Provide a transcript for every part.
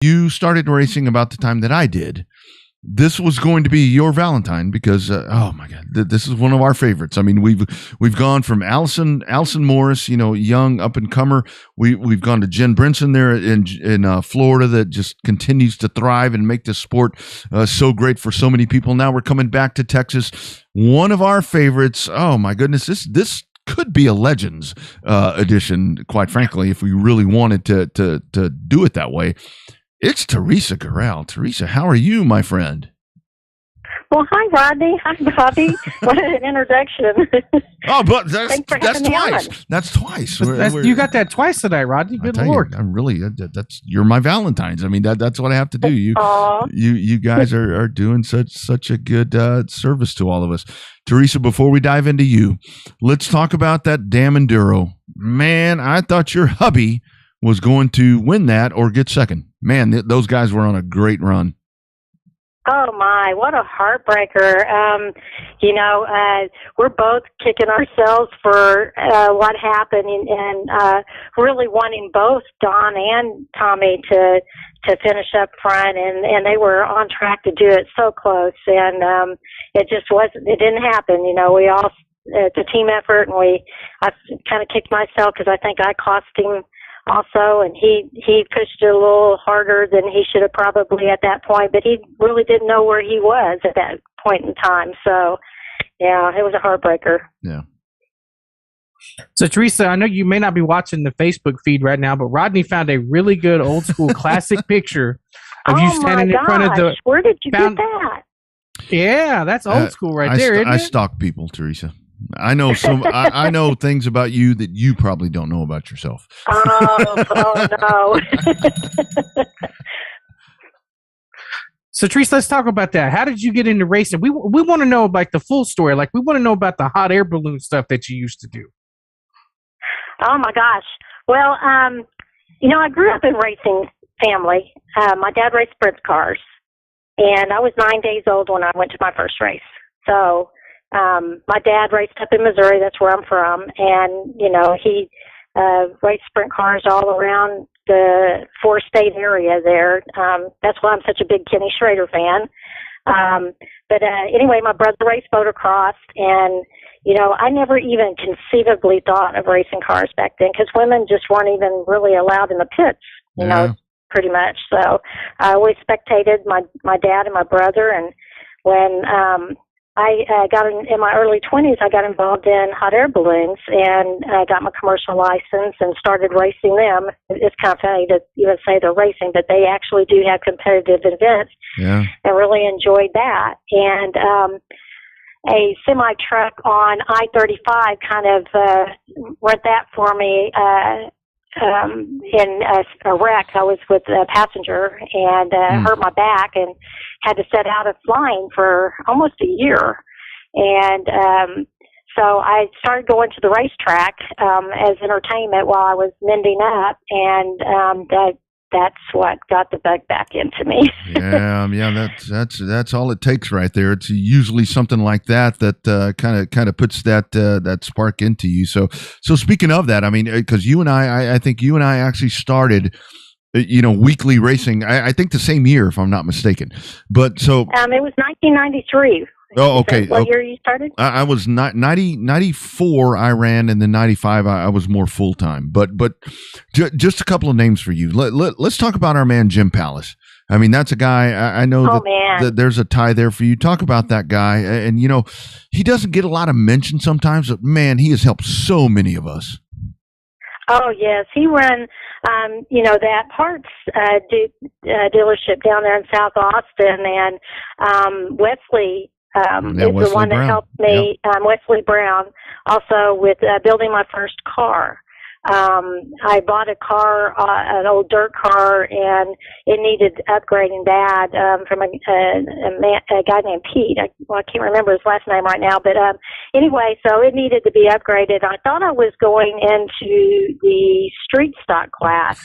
you started racing about the time that I did. This was going to be your Valentine because oh my God, this is one of our favorites. I mean, we've gone from Allison Morris, young up and comer. We've gone to Jen Brinson there in Florida that just continues to thrive and make this sport so great for so many people. Now we're coming back to Texas. One of our favorites. Oh my goodness, this could be a Legends edition, quite frankly, if we really wanted to do it that way. It's Teresa Gural. Teresa, how are you, my friend? Well, hi, Rodney. Hi, Bobby. What an introduction. Oh, but that's twice. That's twice. You got that twice tonight, Rodney. Good Lord. I'm really, you're my Valentine's. I mean, that's what I have to do. You guys are doing such a good service to all of us. Teresa, before we dive into you, let's talk about that damn Enduro. Man, I thought your hubby was going to win that or get second. Man, those guys were on a great run. Oh, my, what a heartbreaker. We're both kicking ourselves for what happened and really wanting both Don and Tommy to finish up front, and they were on track to do it so close, and it didn't happen. We all, it's a team effort, and I kind of kicked myself because I think I cost him also, and he pushed it a little harder than he should have probably at that point, but he really didn't know where he was at that point in time. So, yeah, it was a heartbreaker. Yeah. So, Teresa, I know you may not be watching the Facebook feed right now, but Rodney found a really good old school classic picture of you standing in front of the. Where did you get that? Yeah, that's old school right there, isn't it? I stalk people, Teresa. I know I know things about you that you probably don't know about yourself. Oh no. So, Teresa, let's talk about that. How did you get into racing? We want to know like the full story. Like, we want to know about the hot air balloon stuff that you used to do. Oh my gosh. Well, I grew up in racing family. My dad raced sprint cars, and I was 9 days old when I went to my first race. So. My dad raced up in Missouri. That's where I'm from. And, he raced sprint cars all around the four-state area there. That's why I'm such a big Kenny Schrader fan. But anyway, my brother raced motocross. And, I never even conceivably thought of racing cars back then because women just weren't even really allowed in the pits, pretty much. So I always spectated my dad and my brother. And when I got in my early 20s, I got involved in hot air balloons and got my commercial license and started racing them. It's kind of funny to even say they're racing, but they actually do have competitive events. Yeah. And really enjoyed that. And a semi truck on I-35 kind of rent that for me in a wreck. I was with a passenger and hurt my back and had to set out of flying for almost a year. And so I started going to the racetrack as entertainment while I was mending up, and that's what got the bug back into me. yeah, that's all it takes right there. It's usually something like that kind of puts that spark into you. So speaking of that, I mean, because you and I think you and I actually started, weekly racing. I think the same year, if I'm not mistaken. But so it was 1993. Oh, okay. What year you started? I was 94 I ran, and then 95 I was more full-time. But just a couple of names for you. Let's talk about our man Jim Pallas. I mean, that's a guy I know that there's a tie there for you. Talk about that guy. And, he doesn't get a lot of mention sometimes, but, man, he has helped so many of us. Oh, yes. He ran, that parts dealership down there in South Austin, and Wesley is the one that helped me, Wesley Brown, also with building my first car. I bought a car, an old dirt car, and it needed upgrading bad from a guy named Pete. I can't remember his last name right now, but anyway, so it needed to be upgraded. I thought I was going into the street stock class,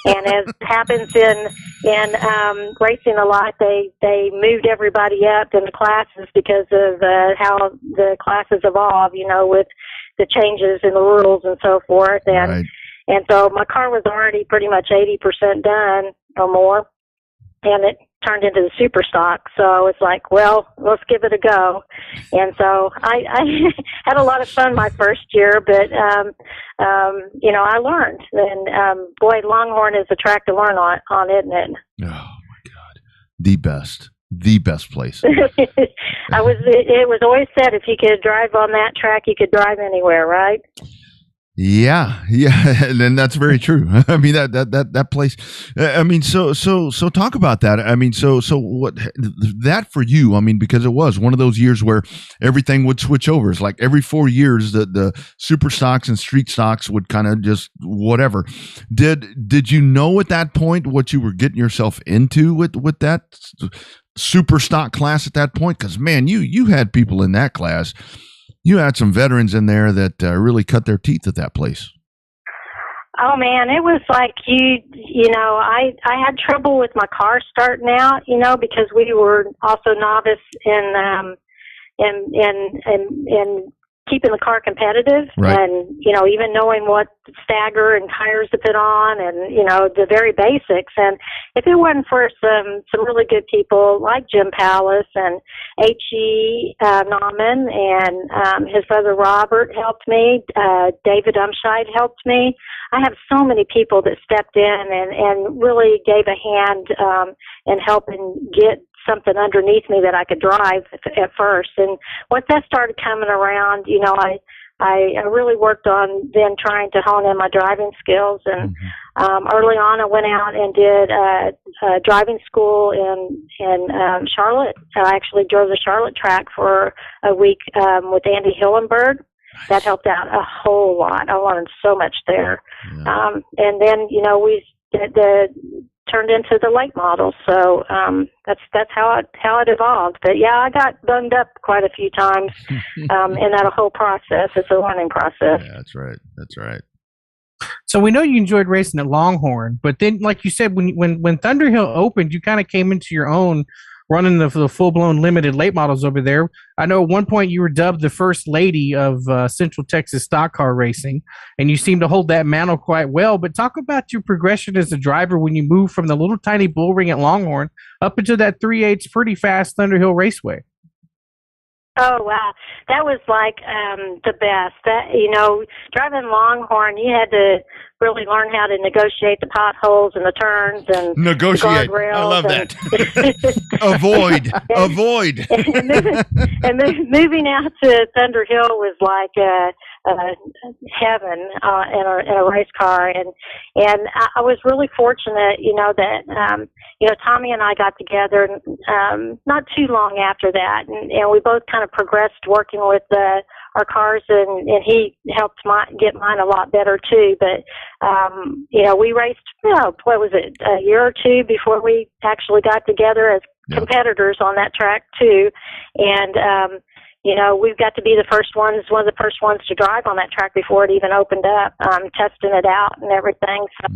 and as happens in racing a lot, they moved everybody up in the classes because of how the classes evolve, with the changes in the rules and so forth. And so my car was already pretty much 80% done or more. and it turned into the super stock. So it's like, well, let's give it a go. And so I had a lot of fun my first year, but I learned. And boy, Longhorn is a track to learn on, isn't it? Oh my God, the best place. It was always said if you could drive on that track, you could drive anywhere, right? Yeah, and that's very true. I mean that place. I mean, so talk about that. I mean, so what that for you? I mean, because it was one of those years where everything would switch over. It's like every 4 years the super stocks and street stocks would kind of just whatever. Did you know at that point what you were getting yourself into with that super stock class at that point? Because man, you had people in that class. You had some veterans in there that really cut their teeth at that place. Oh man, it was like I had trouble with my car starting out, because we were also novice in keeping the car competitive, right. And even knowing what stagger and tires to put on, and the very basics. And if it wasn't for some really good people like Jim Pallas and H.E. Nauman and his brother Robert helped me, David Umscheid helped me. I have so many people that stepped in and really gave a hand in helping get something underneath me that I could drive at first. And once that started coming around, I really worked on then trying to hone in my driving skills. And early on, I went out and did driving school in Charlotte. I actually drove the Charlotte track for a week with Andy Hillenberg. That helped out a whole lot. I learned so much there. Yeah. And then, we turned into the late model. So that's how it evolved. But yeah, I got bunged up quite a few times in that whole process. It's a learning process. Yeah, that's right. So we know you enjoyed racing at Longhorn, but then, like you said, when Thunderhill opened, you kind of came into your own, running the full-blown limited late models over there. I know at one point you were dubbed the first lady of Central Texas stock car racing, and you seem to hold that mantle quite well. But talk about your progression as a driver when you moved from the little tiny bull ring at Longhorn up into that 3/8 pretty fast Thunderhill Raceway. Oh, wow. That was like the best. Driving Longhorn, you had to really learn how to negotiate the potholes and the turns and negotiate. The guardrails. I love that. Avoid. and moving out to Thunderhill was like heaven in a race car, and I was really fortunate, that Tommy and I got together not too long after that, and we both kind of progressed working with our cars, and he helped get mine a lot better too. But we raced, what was it, a year or two before we actually got together as competitors on that track too, and we've got to be one of the first ones to drive on that track before it even opened up, testing it out and everything. So,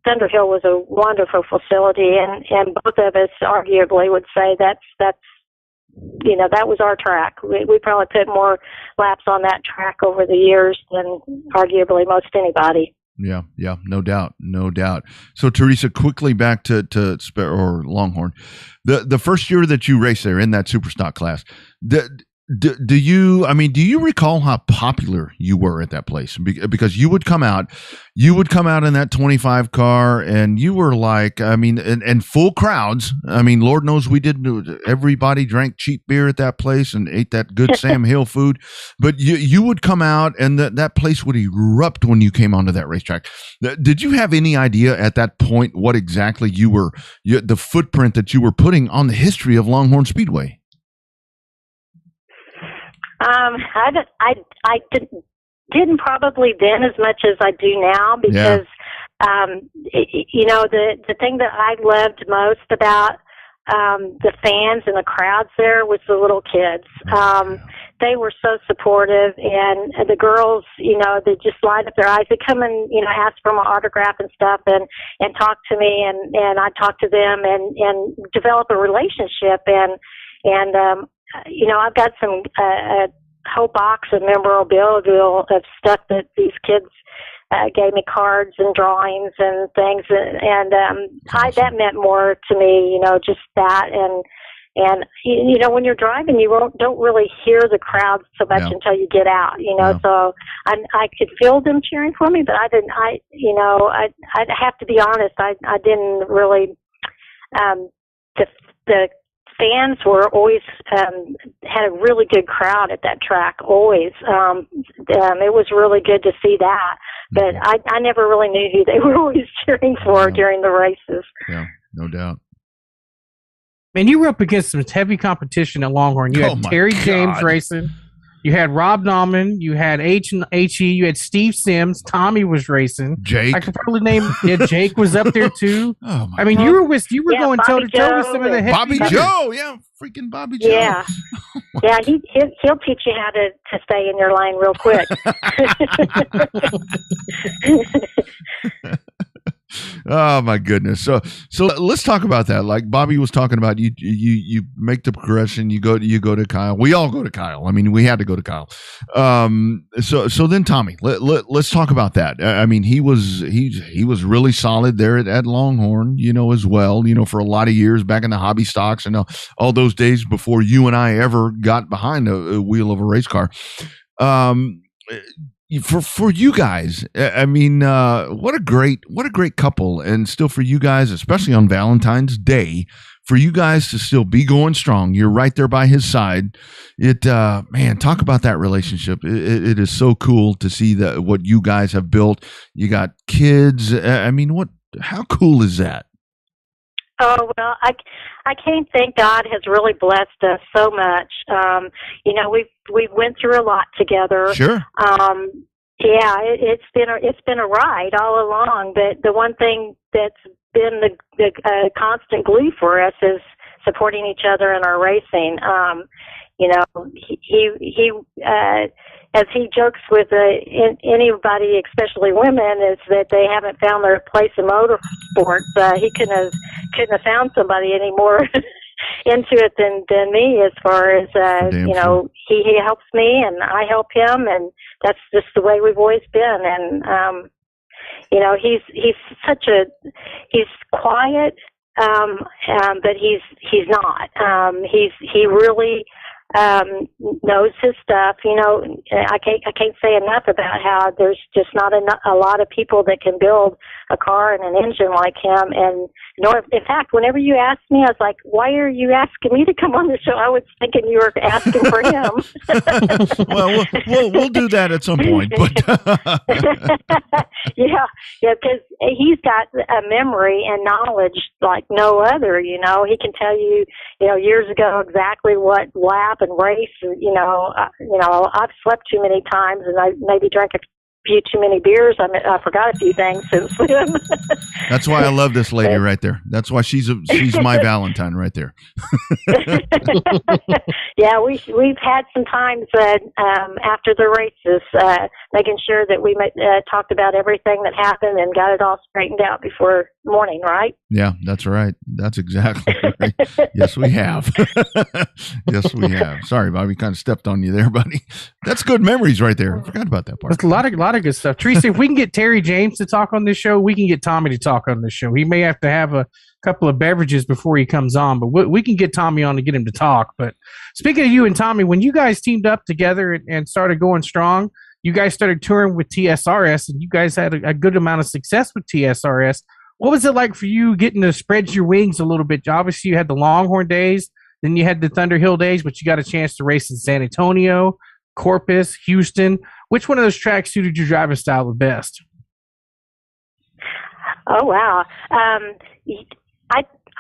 Thunderhill was a wonderful facility, and both of us arguably would say that was our track. We probably put more laps on that track over the years than arguably most anybody. Yeah, no doubt. So, Teresa, quickly back to Longhorn. The first year that you raced there in that super stock class, do you recall how popular you were at that place? Because you would come out in that 25 car, and you were like, and full crowds. Lord knows we did. Everybody drank cheap beer at that place and ate that good Sam Hill food. But you would come out, and that place would erupt when you came onto that racetrack. Did you have any idea at that point what exactly the footprint that you were putting on the history of Longhorn Speedway? I didn't probably then as much as I do now, because, the thing that I loved most about, the fans and the crowds there was the little kids. They were so supportive, and the girls, they just light up their eyes. They come and, ask for my autograph and stuff, and talk to me, and I talk to them and develop a relationship. And I've got some a whole box of memorabilia of stuff that these kids gave me cards and drawings and things, and Awesome. that meant more to me, just that. And when you're driving, you don't really hear the crowd so much Yeah. until you get out, Yeah. so I could feel them cheering for me, but I'd have to be honest, I didn't really, the fans were always, had a really good crowd at that track, always. It was really good to see that, but I never really knew who they were always cheering for during the races. Yeah, no doubt. Man, you were up against some heavy competition at Longhorn. You had Terry James racing. You had Rob Nauman. You had H.E. You had Steve Sims. Tommy was racing. Jake. I could probably name. Yeah, Jake was up there too. Oh my I mean, God. you were going toe to toe with some of the heavy Bobby Joe. Yeah, freaking Bobby Joe. Yeah, yeah. He'll teach you how to stay in your lane real quick. Oh my goodness. So let's talk about that. Like Bobby was talking about, you make the progression. You go to Kyle. We all go to Kyle. I mean, we had to go to Kyle. So then Tommy, let's talk about that. I mean, he was really solid there at Longhorn, as well, for a lot of years back in the hobby stocks and all those days before you and I ever got behind a wheel of a race car. For you guys, I mean, what a great couple, and still for you guys, especially on Valentine's Day, for you guys to still be going strong. You're right there by his side. Man, talk about that relationship. It is so cool to see what you guys have built. You got kids. I mean, how cool is that? Oh, well, I can't thank God has really blessed us so much. We went through a lot together. Sure. Yeah, it's been a ride all along, but the one thing that's been the constant glue for us is supporting each other in our racing. He as he jokes with anybody, especially women, is that they haven't found their place in motorsports. He couldn't have found somebody any more into it than me, as far as he helps me and I help him, and that's just the way we've always been. And he's quiet, but he's not. He really knows his stuff. I can't say enough about how there's just not a lot of people that can build a car and an engine like him. And in fact, whenever you asked me, I was like, "Why are you asking me to come on the show?" I was thinking you were asking for him. Well, we'll do that at some point. But yeah, because he's got a memory and knowledge like no other. He can tell you, years ago exactly what lap and race. I've slept too many times, and I maybe drank a few too many beers. I forgot a few things since then. That's why I love this lady right there. That's why she's my Valentine right there. Yeah, we've had some times after the races, making sure that we talked about everything that happened and got it all straightened out before morning, right? Yeah, that's right. That's exactly right. Yes, we have. Yes, we have. Sorry, Bobby, kind of stepped on you there, buddy. That's good memories right there. I forgot about that part. That's a lot of good stuff. Teresa, if we can get Terry James to talk on this show, we can get Tommy to talk on this show. He may have to have a couple of beverages before he comes on, but we can get Tommy on to get him to talk. But speaking of you and Tommy, when you guys teamed up together and started going strong, you guys started touring with TSRS, and you guys had a good amount of success with TSRS. What was it like for you getting to spread your wings a little bit? Obviously, you had the Longhorn days, then you had the Thunder Hill days, but you got a chance to race in San Antonio, Corpus, Houston. Which one of those tracks suited your driving style the best? Oh, wow.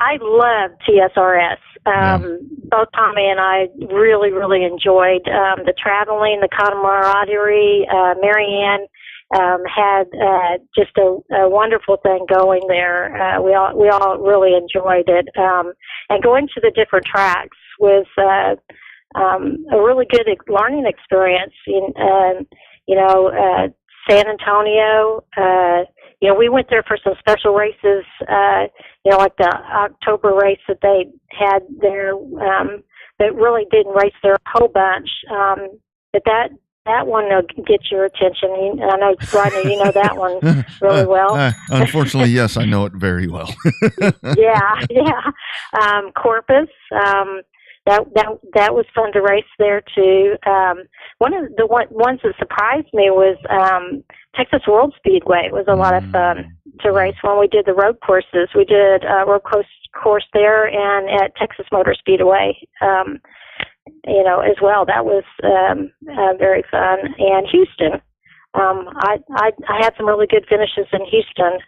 I love TSRS. Both Tommy and I really, really enjoyed the traveling, the camaraderie. Marianne had just a wonderful thing going there. We all really enjoyed it. And going to the different tracks was a really good learning experience. San Antonio, we went there for some special races, like the October race that they had there, that really didn't race there a whole bunch. But that one will get your attention. I know, Rodney, you know that one really well. Unfortunately, yes, I know it very well. Yeah. Corpus. That was fun to race there too. One of the ones that surprised me was Texas World Speedway. It was a lot of fun to race when we did the road courses. We did a road course there and at Texas Motor Speedway, as well. That was very fun. And Houston. I had some really good finishes in Houston.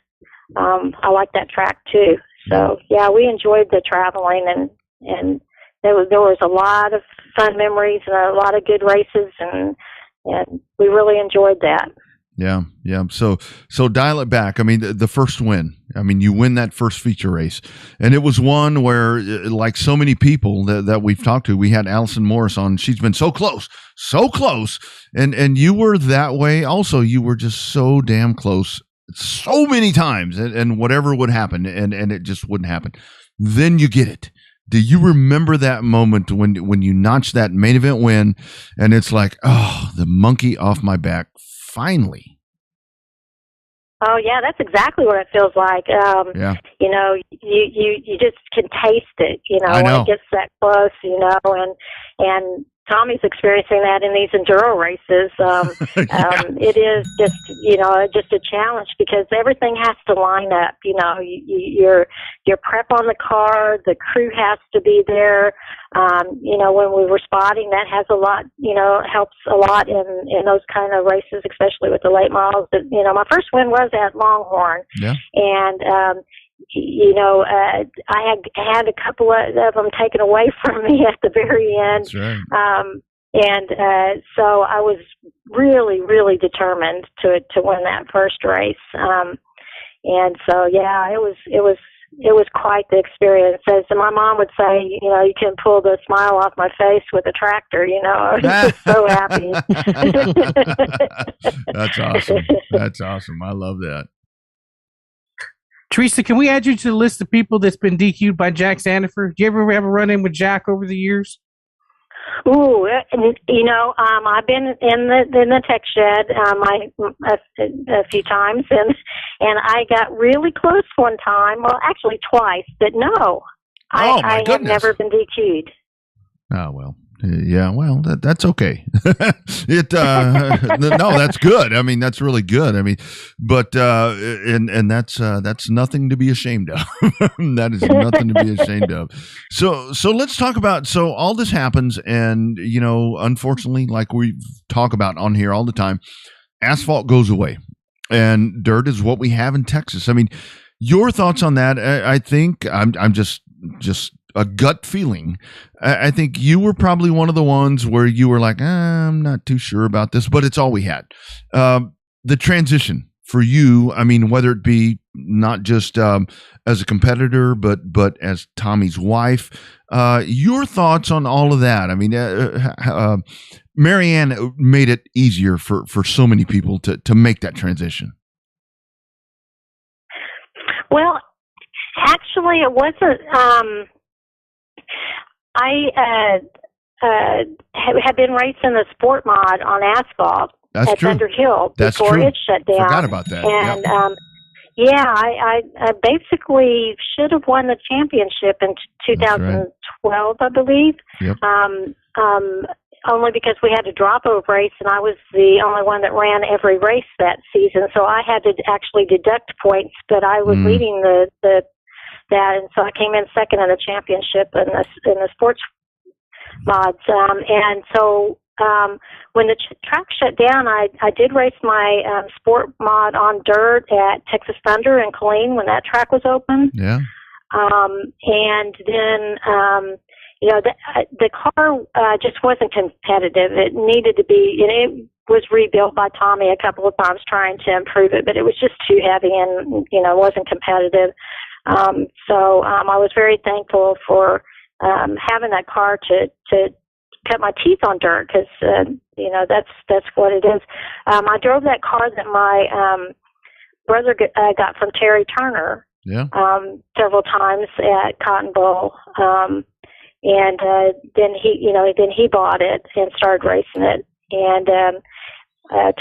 I like that track too. So yeah, we enjoyed the traveling and there was a lot of fun memories and a lot of good races and we really enjoyed that. Yeah. So dial it back. I mean, the first win. I mean, you win that first feature race, and it was one where, like so many people that we've talked to, we had Allison Morris on. She's been so close, and you were that way. Also, you were just so damn close, so many times, and whatever would happen, and it just wouldn't happen. Then you get it. Do you remember that moment when you notched that main event win, and it's like, oh, the monkey off my back, finally? Oh yeah, that's exactly what it feels like. Yeah. You just can taste it, when it gets that close, and Tommy's experiencing that in these enduro races. It is just a challenge because everything has to line up. Your prep on the car, the crew has to be there. When we were spotting, that has a lot, helps a lot in those kind of races, especially with the late models. But, my first win was at Longhorn. Yeah. And, I had a couple of them taken away from me at the very end. That's right. So I was really, really determined to win that first race. And so, yeah, it was quite the experience. As my mom would say, you can pull the smile off my face with a tractor, I was just so happy. That's awesome. I love that. Teresa, can we add you to the list of people that's been DQ'd by Jack Sandifer? Do you ever have a run-in with Jack over the years? Ooh, I've been in the tech shed a few times, and I got really close one time. Well, actually twice, but no, I have never been DQ'd. Oh well. Yeah, well, that's okay. No, that's good. I mean, that's really good. I mean, but and that's nothing to be ashamed of. That is nothing to be ashamed of. So let's talk about. So all this happens, and unfortunately, like we talk about on here all the time, asphalt goes away, and dirt is what we have in Texas. I mean, your thoughts on that? I think I'm just a gut feeling. I think you were probably one of the ones where you were like, I'm not too sure about this, but it's all we had. The transition for you, I mean, whether it be not just as a competitor, but as Tommy's wife, your thoughts on all of that. I mean, Marianne made it easier for so many people to make that transition. Well, actually, it wasn't. I had been racing the sport mod on asphalt at Thunder Hill before it shut down. Forgot about that. And I basically should have won the championship in 2012, I believe. Yep. Only because we had a drop-over race, and I was the only one that ran every race that season, so I had to actually deduct points, but I was leading that, and so I came in second in the championship in the sports mods. And so when the track shut down, I did race my sport mod on dirt at Texas Thunder in Killeen when that track was open. Yeah. And then the car just wasn't competitive. It needed to be. It was rebuilt by Tommy a couple of times trying to improve it, but it was just too heavy and wasn't competitive. So I was very thankful for having that car to cut my teeth on dirt because that's what it is. I drove that car that my brother got from Terry Turner. Yeah. Several times at Cotton Bowl, and then he bought it and started racing it. And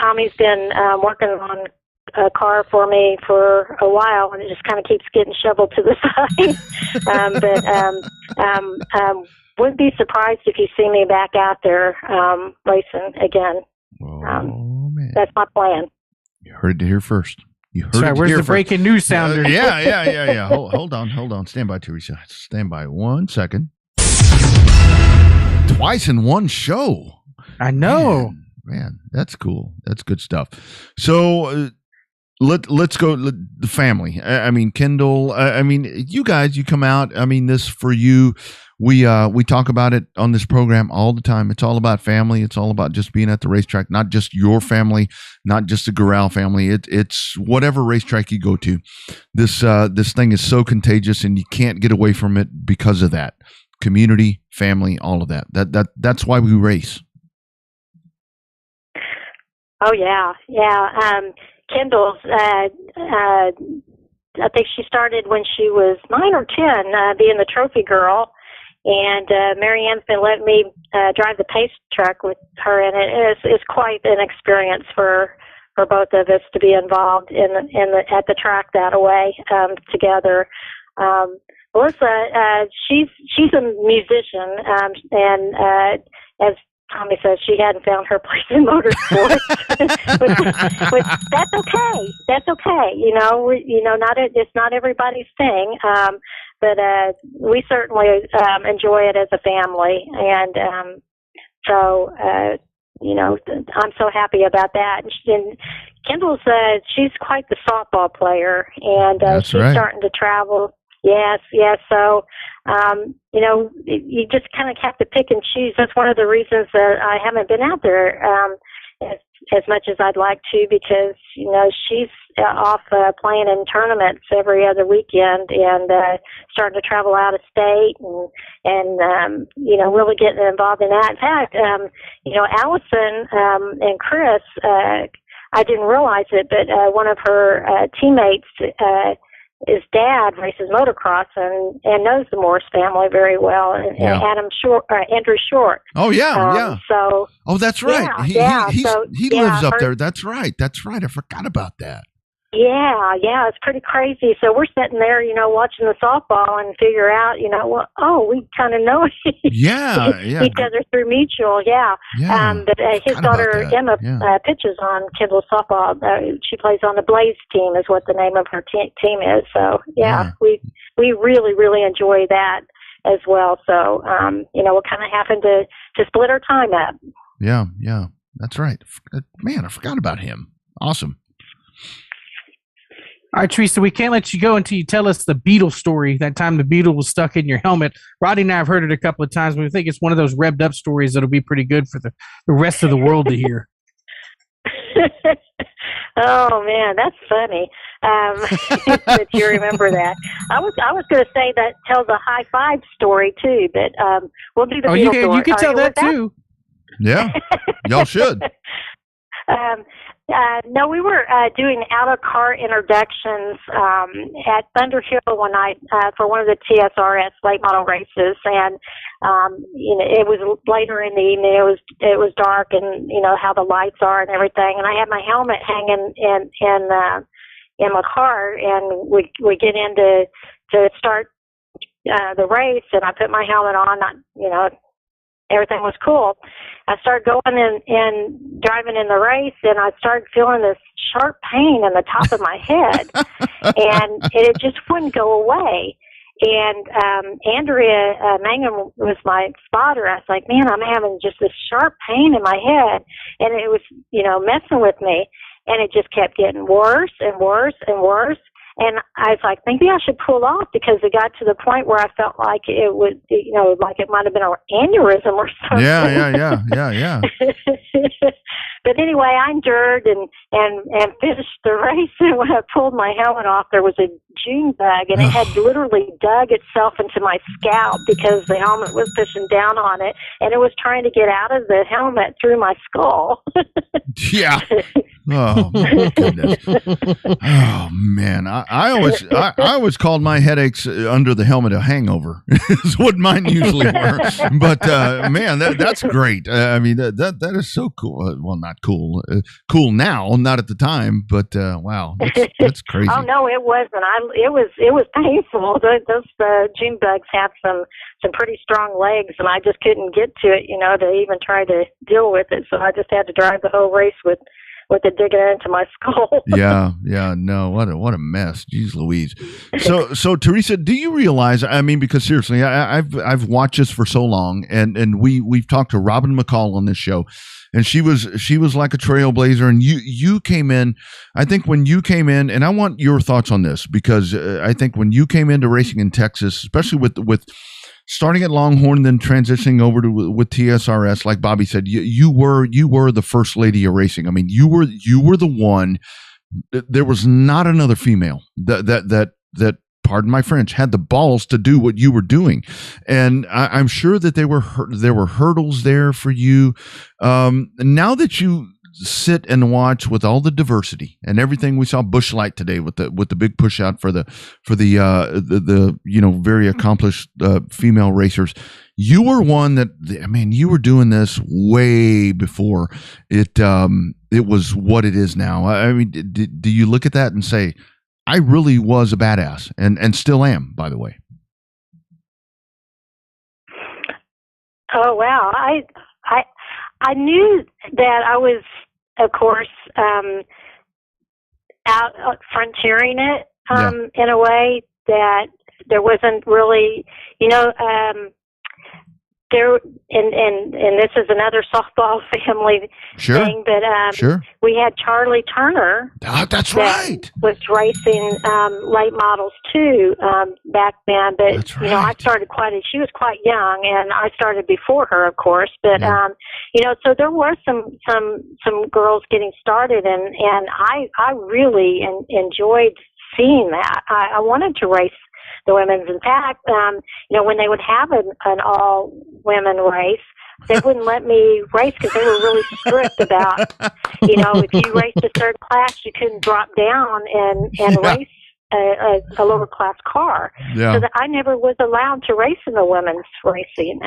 Tommy's been working on a car for me for a while, and it just kind of keeps getting shoveled to the side. Wouldn't be surprised if you see me back out there racing again. Man. That's my plan. You heard it here first. You heard Sorry, it where's here the first. breaking news sounder? Yeah. Hold on. Stand by, Teresa. Stand by 1 second. Twice in one show. I know. Man, that's cool. That's good stuff. So let's go the family. I mean, Kendall. I mean, you guys. You come out. I mean, this for you. We talk about it on this program all the time. It's all about family. It's all about just being at the racetrack, not just your family, not just the Gural family. It's whatever racetrack you go to. This thing is so contagious, and you can't get away from it because of that. Community, family, all of that. That's why we race. Oh yeah. Kendall's. I think she started when she was 9 or 10, being the trophy girl. And Marianne's been letting me drive the pace truck with her, and it's quite an experience for both of us to be involved at the track that way together. Melissa, she's a musician, and as Tommy says, she hadn't found her place in motorsports, but that's okay. That's okay. It's not everybody's thing. But we certainly enjoy it as a family, and so I'm so happy about that. And Kendall's she's quite the softball player, and she's right. starting to travel. Yes. So you just kind of have to pick and choose. That's one of the reasons that I haven't been out there as much as I'd like to, because she's off playing in tournaments every other weekend, and starting to travel out of state, and really getting involved in that. In fact, Allison and Chris, I didn't realize it, but one of her teammates, his dad races motocross and knows the Morris family very well, and Andrew Short. Oh yeah. So. Oh, that's right. Yeah, he lives up there. That's right. I forgot about that. Yeah, it's pretty crazy. So we're sitting there, watching the softball and figure out, we kind of know each other through mutual. Yeah. But his daughter Emma pitches on Kendall's softball. She plays on the Blaze team, is what the name of her team is. So we really, really enjoy that as well. So we're kind of having to split our time up. Yeah, that's right. Man, I forgot about him. Awesome. All right, Teresa, we can't let you go until you tell us the beetle story. That time the beetle was stuck in your helmet. Roddy and I have heard it a couple of times, but we think it's one of those revved up stories that'll be pretty good for the rest of the world to hear. Oh man, that's funny. That you remember that. I was going to say that tells a high five story too, but we'll do the beetle story. You can tell that too. Yeah, y'all should. No, we were doing out-of-car introductions at Thunder Hill one night for one of the TSRS late model races, and it was later in the evening. It was dark, and how the lights are and everything. And I had my helmet hanging in my car, and we get in to start the race, and I put my helmet on. Everything was cool. I started going and driving in the race, and I started feeling this sharp pain in the top of my head, and it just wouldn't go away. And Andrea Mangum was my spotter. I was like, man, I'm having just this sharp pain in my head, and it was, messing with me, and it just kept getting worse and worse and worse. And I was like, maybe I should pull off, because it got to the point where I felt like it would, like it might have been an aneurysm or something. Yeah. But anyway, I endured and finished the race. And when I pulled my helmet off, there was a June bug, and it had literally dug itself into my scalp because the helmet was pushing down on it, and it was trying to get out of the helmet through my skull. Yeah. Oh my goodness. Oh man. I always called my headaches under the helmet a hangover. Is what mine usually were. But man, that's great. I mean that is so cool. Well, not cool. Cool now, not at the time. But wow, that's crazy. Oh no, it wasn't. It was painful. Those June bugs had some pretty strong legs, and I just couldn't get to it, to even try to deal with it. So I just had to drive the whole race with it digging into my skull. Yeah. No, what a mess. Jeez Louise. So Teresa, do you realize? I mean, because seriously, I've watched this for so long, and we've talked to Robin McCall on this show, and she was like a trailblazer, and you came in. I think when you came in, and I want your thoughts on this, because I think when you came into racing in Texas, especially with starting at Longhorn, then transitioning over to with TSRS, like Bobby said, you were the first lady of racing. I mean, you were the one. There was not another female that pardon my French, had the balls to do what you were doing, and I'm sure that there were hurdles there for you. Now that you sit and watch with all the diversity and everything we saw Busch Light today with the big push out for the very accomplished female racers, you were one that, I mean, you were doing this way before it was what it is now. I mean, do you look at that and say, I really was a badass, and still am, by the way? Oh wow, I knew that I was, of course, out frontiering it in a way that there wasn't really, there, and this is another softball family thing, but we had Charlie Turner. Oh, that's right. Was racing late models too back then, but that's right. I started she was quite young, and I started before her, of course. But so there were some girls getting started, and I really enjoyed seeing that. I wanted to race the women's. In fact, when they would have an all-women race, they wouldn't let me race because they were really strict about, if you raced a certain class, you couldn't drop down and race a lower class car. Yeah. So that I never was allowed to race in the women's racing.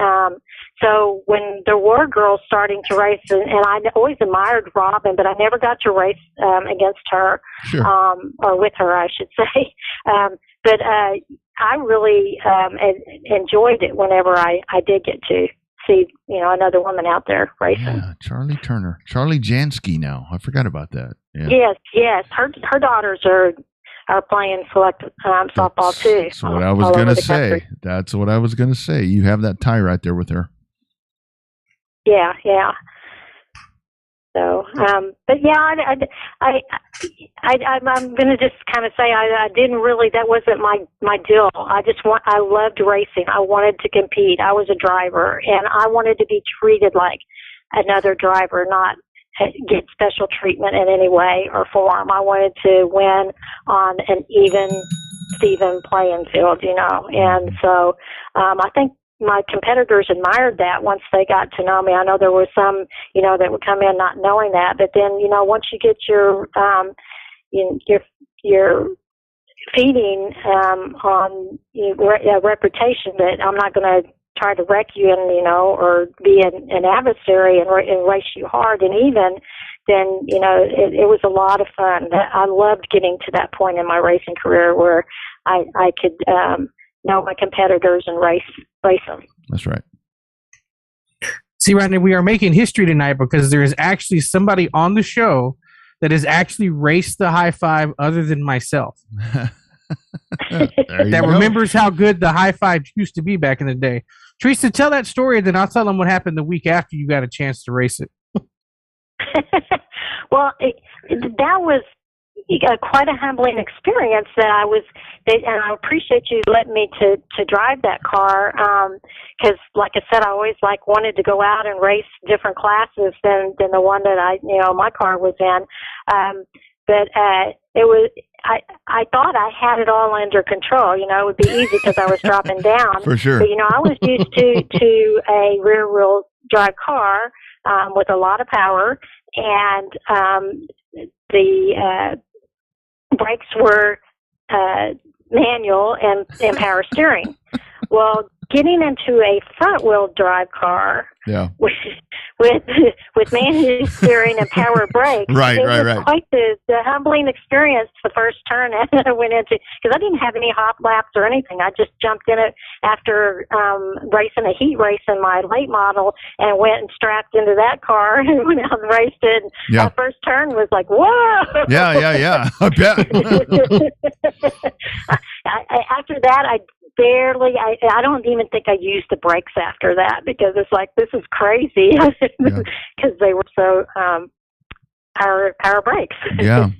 So when there were girls starting to race, and I always admired Robin, but I never got to race against her, or with her, I should say. But I really enjoyed it whenever I did get to see, another woman out there racing. Yeah, Charlie Turner. Charlie Jansky now. I forgot about that. Yeah. Yes. Her daughters are playing select softball too. That's what I was going to say. Country. That's what I was going to say. You have that tie right there with her. Yeah. So, but yeah, I'm going to just kind of say I didn't really, that wasn't my deal. I loved racing. I wanted to compete. I was a driver, and I wanted to be treated like another driver, not get special treatment in any way or form. I wanted to win on an Steven playing field, and so, I think my competitors admired that once they got to know me. I know there were some, that would come in not knowing that, but then, once you get your feeding on a reputation that I'm not going to try to wreck you and, or be an adversary and race you hard and even, then, it was a lot of fun. I loved getting to that point in my racing career where I could know my competitors and race them. That's right. See, Rodney, we are making history tonight because there is actually somebody on the show that has actually raced the high five other than myself. That remembers how good the high five used to be back in the day. Teresa, tell that story, then I'll tell them what happened the week after you got a chance to race it. Well, that was quite a humbling experience and I appreciate you letting me to drive that car, because like I said, I always wanted to go out and race different classes than the one that my car was in. But it was, I thought I had it all under control. It would be easy because I was dropping down. For sure. But, I was used to a rear wheel drive car, with a lot of power, and, the, brakes were, manual and power steering. Well, getting into a front wheel drive car, yeah, with manual steering and power brakes, right. Quite the humbling experience the first turn I went into, because I didn't have any hot laps or anything. I just jumped in it after racing a heat race in my late model and went and strapped into that car and went out and raced it. Yeah. That first turn was like, whoa! Yeah. I bet. After that, I don't even think I used the brakes after that, because it's like, this is crazy, because they were so power brakes. Yeah.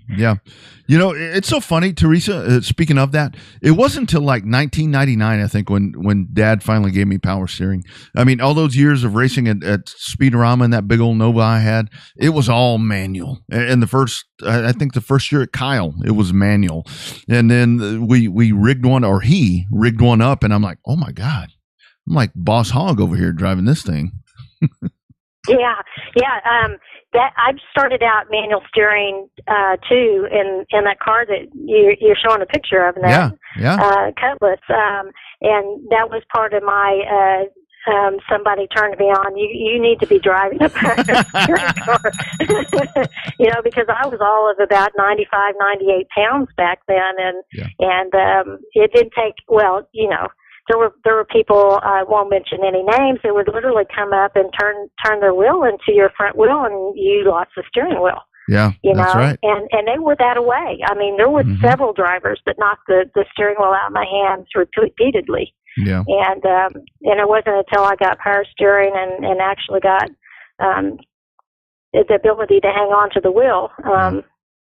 It's so funny, Teresa, speaking of that, it wasn't until like 1999, I think, when Dad finally gave me power steering. I mean, all those years of racing at Speedorama and that big old Nova I had, it was all manual. And I think the first year at Kyle, it was manual. And then we rigged one, or he rigged one up, and I'm like, oh my God, I'm like Boss Hog over here driving this thing. Yeah. That I've started out manual steering too in that car that you're showing a picture of in that Cutlass, and that was part of my somebody turned me on. You need to be driving a power steering car, because I was all of about 95, 98 pounds back then, and it didn't take There were people, I won't mention any names, that would literally come up and turn their wheel into your front wheel, and you lost the steering wheel. Yeah, that's right. And they were that away. I mean, there were several drivers that knocked the steering wheel out of my hands repeatedly. Yeah. And it wasn't until I got power steering and actually got the ability to hang on to the wheel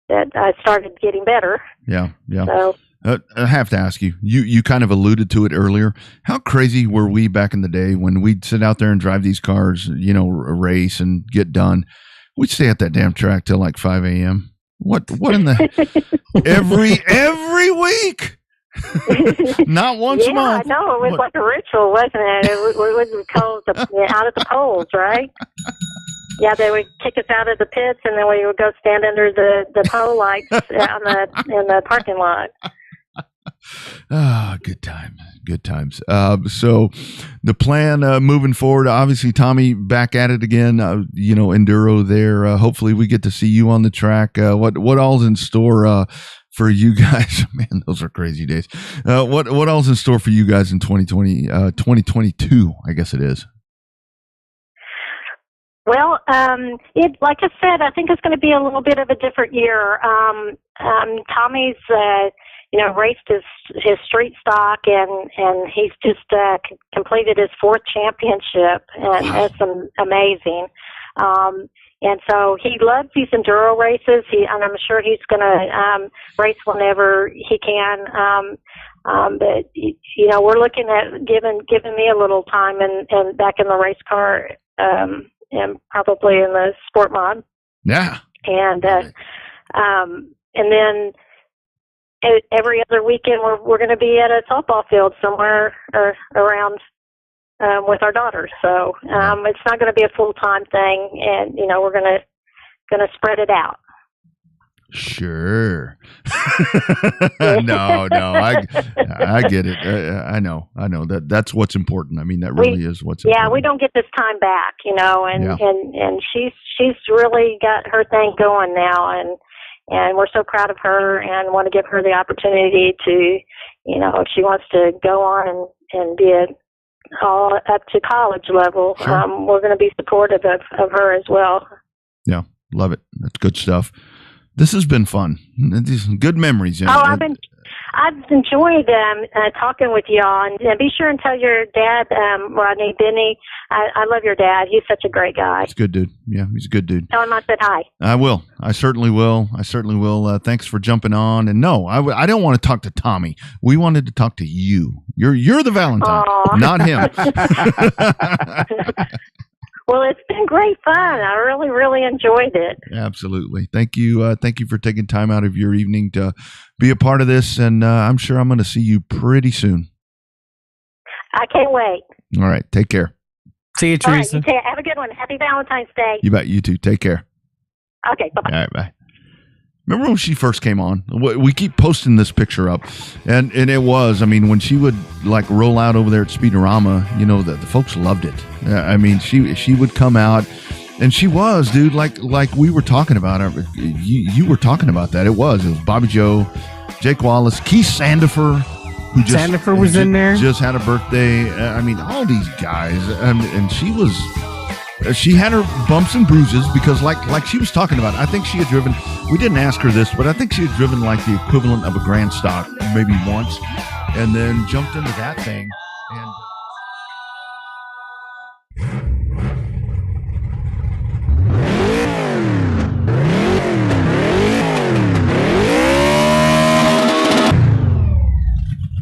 that I started getting better. Yeah. So. I have to ask you, you kind of alluded to it earlier. How crazy were we back in the day when we'd sit out there and drive these cars, race and get done? We'd stay at that damn track till like 5 a.m. What in the every week? Not once a month. Yeah, I know. It was like a ritual, wasn't it? It was called out at the polls, right? Yeah, they would kick us out of the pits, and then we would go stand under the pole lights in the parking lot. Good times. So the plan moving forward, obviously, Tommy, back at it again, enduro there. Hopefully we get to see you on the track. What all's in store for you guys? Man, those are crazy days. What all's in store for you guys in 2022, I guess it is. Well, like I said, I think it's going to be a little bit of a different year. Tommy's, raced his street stock, and he's just completed his 4th championship, and that's amazing. And so he loves these enduro races. And I'm sure he's going to race whenever he can. But we're looking at giving me a little time and back in the race car. And probably in the sport mod. Yeah. And then every other weekend we're going to be at a softball field somewhere around with our daughter. So it's not going to be a full-time thing, and we're going to spread it out. Sure. No, I get it. I know that's what's important. I mean, that really is what's important. Yeah, we don't get this time back, and she's really got her thing going now, and we're so proud of her and want to give her the opportunity to, if she wants to go on and be all up to college level, sure. We're going to be supportive of her as well. Yeah, love it. That's good stuff. This has been fun. These good memories. I've I've enjoyed talking with y'all, and be sure and tell your dad, Rodney, Benny, I love your dad. He's such a great guy. He's a good dude. Yeah, he's a good dude. Tell him I said hi. I will. I certainly will. Thanks for jumping on. And no, I don't want to talk to Tommy. We wanted to talk to you. You're the Valentine, not him. Well, it's been great fun. I really, really enjoyed it. Absolutely. Thank you. Thank you for taking time out of your evening to be a part of this. And I'm sure I'm going to see you pretty soon. I can't wait. All right. Take care. See you, Teresa. All right, have a good one. Happy Valentine's Day. You bet. You too. Take care. Okay. Bye-bye. All right. Bye. Remember when she first came on? We keep posting this picture up, and it was, I mean, when she would like roll out over there at Speedorama, you know, the folks loved it. I mean, she would come out, and she was, dude, like we were talking about her. You were talking about that. It was Bobby Joe, Jake Wallace, Keith Sandifer, who Sandifer was in there. Just had a birthday. I mean, all these guys, and she was. She had her bumps and bruises because like she was talking about, I think she had driven, we didn't ask her this, but I think she had driven like the equivalent of a Grand Stock maybe once and then jumped into that thing and